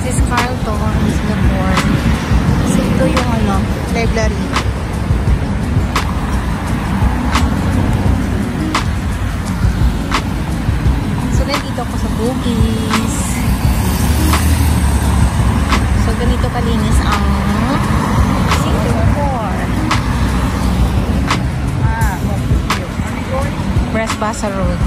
This is Carlton, Singapore. So ito yung library. So nandito ako sa Bugis. So ganito kalinis ang Singapore. West Basa Road.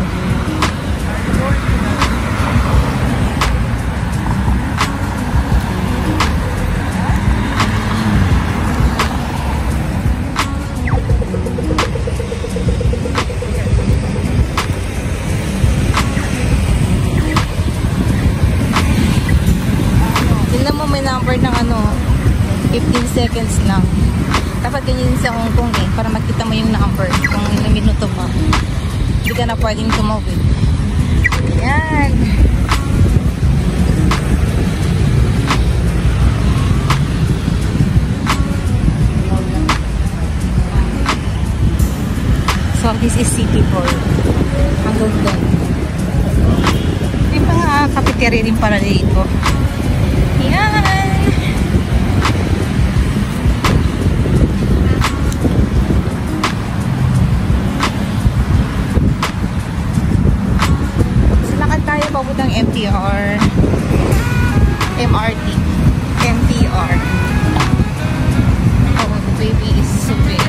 Tingnan mo, may number ng 15 seconds lang. Dapat ganyan sa Hong Kong para makita mo yung number kung ilang minuto pa. Hindi ka na pwedeng tumawid. Yan. So, this is City Hall. Hanggang doon. May mga cafeteria rin para dito. Yan. Papuntang MTR, MRT, MTR. Oh, the baby is so big.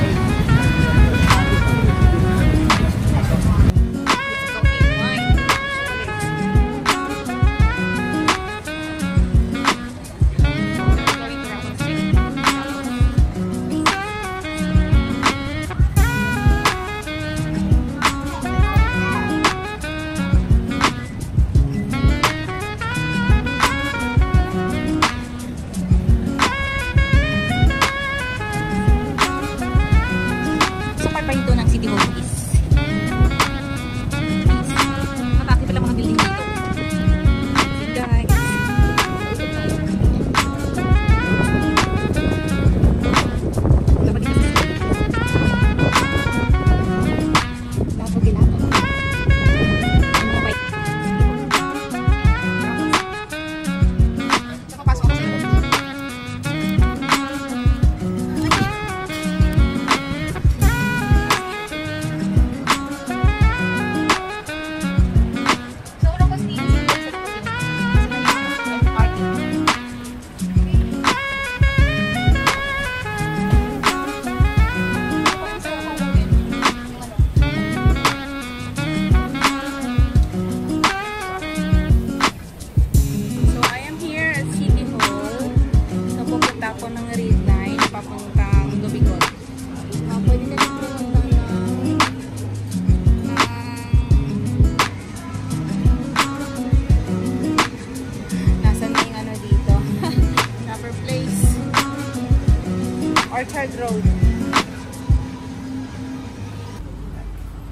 Orchard Road.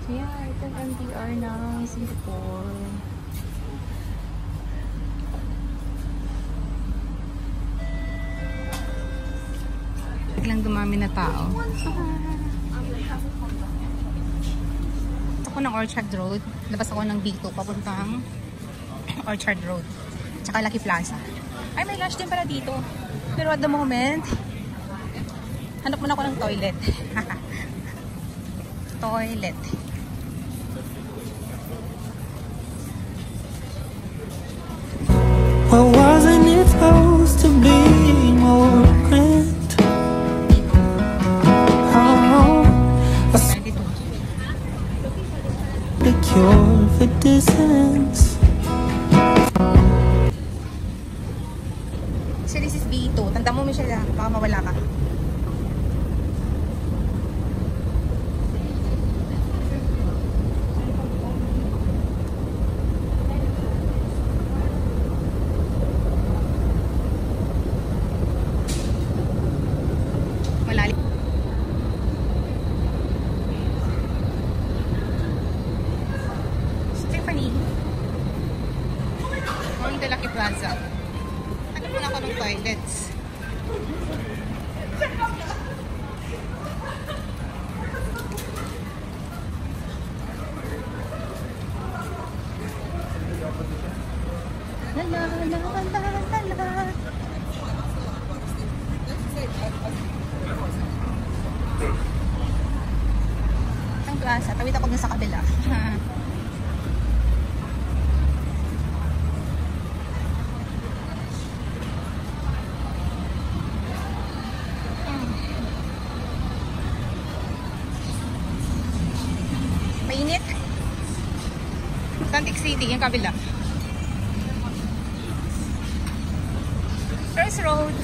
So yeah, ito ang MTR ng Singapore. Biglang dumami na tao. Ako ng Orchard Road. Labas ako ng dito papuntang Orchard Road. Tsaka Lucky Plaza. Ay, may lunch din pala dito. Pero at the moment, hanap muna ako ng toilet. Toilet. Well, wasn't it supposed to be more grand? Oh, the cure for dissonance. So this is B2. Tanda mo, Michelle, baka mawala ka. Going to Lucky Plaza. Ano muna ako ng toilets? La la la la la la. City, yung kabila. First road.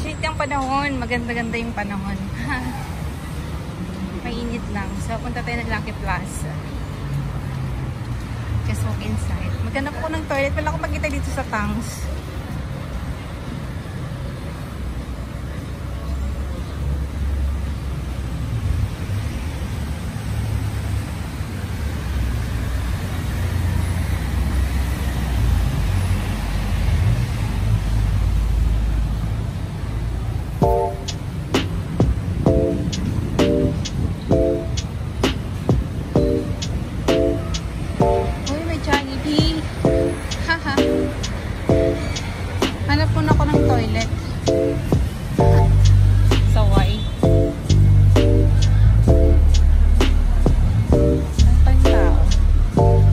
Shit yung panahon. Maganda-ganda yung panahon. Mainit lang. So, punta tayo ng Lucky Plaza. Just walk inside. Maghanap ko ng toilet. Wala akong makita dito sa Tangs. Hanap muna ako ng toilet. Saway. Ang pa yung tao.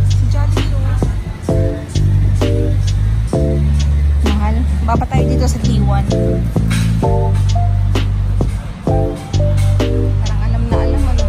Si Jollibee. Mahal. Baba tayo dito sa T1. Parang alam na alam ano.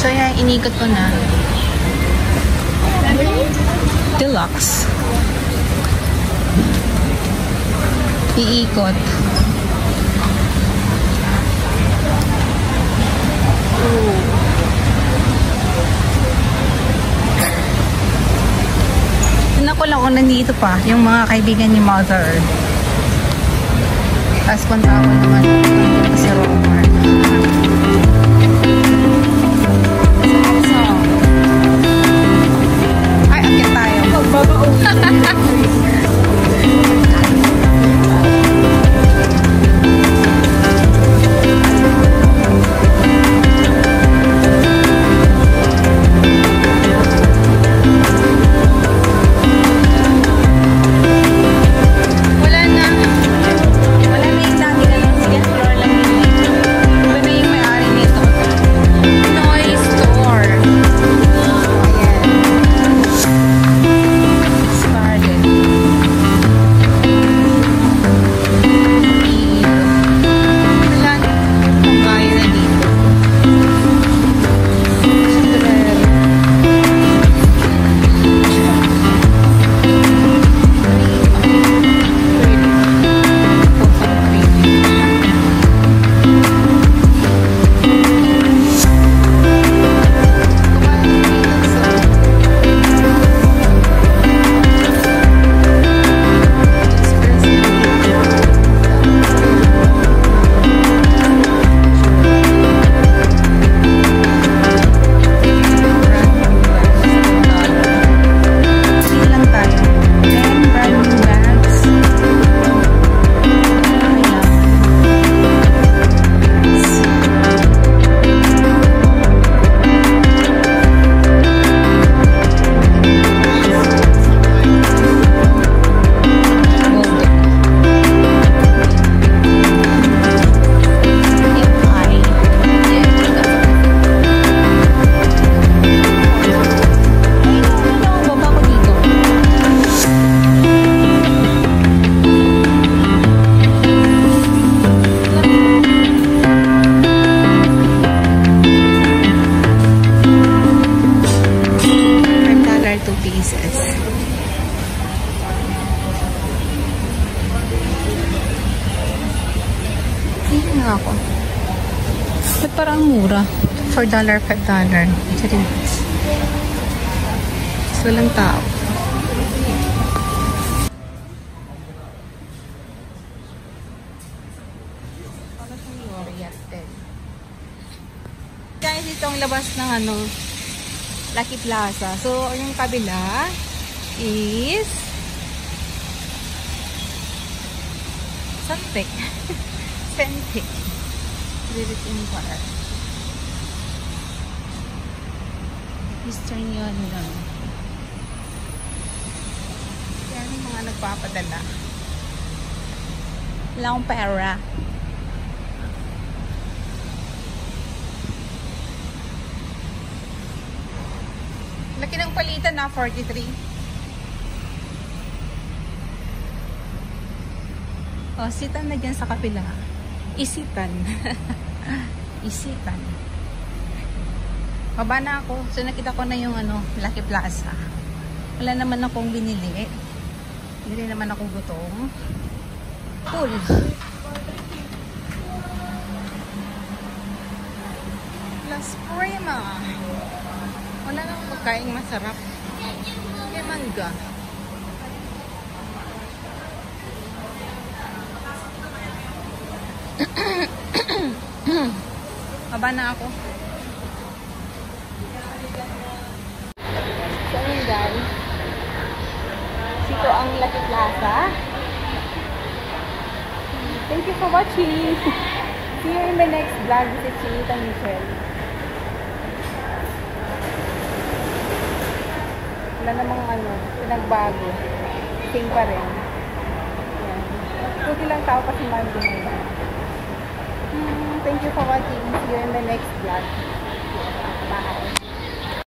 So yan, inikot ko na. Deluxe. Iikot. Tignan ko lang kung nandito pa yung mga kaibigan ni Mother. Tapos punta ako naman sa Romar. Ay, akit tayo. nga ako. Ba't parang mura? $4, $5. Charing. So, walang tao. Para siyang oriented. Guys, ito ang labas ng ano, Lucky Plaza. So, yung kabila is Santik. Santik. Lilitin para. Eastern yun lang. Yan yung mga nagpapadala. Wala akong pera. Laki ng palitan na, 43. O, sitan na dyan sa kapila. Isitan. Isitan. Baba na ako. So, nakita ko na yung ano, Lucky Plaza. Wala naman akong binili. Hindi naman ako gutom. Cool. Las Prima. Wala nang pagkain masarap. May mangga. Baba na ako. So yun guys. Ito ang Lucky Plaza. Thank you for watching. See you in my next vlog. This is Chinita Michelle. Wala namang ano, pinagbago. Same pa rin. Yan. Tuti lang tao kasi mahal din nila. Thank you for watching. See you in the next vlog.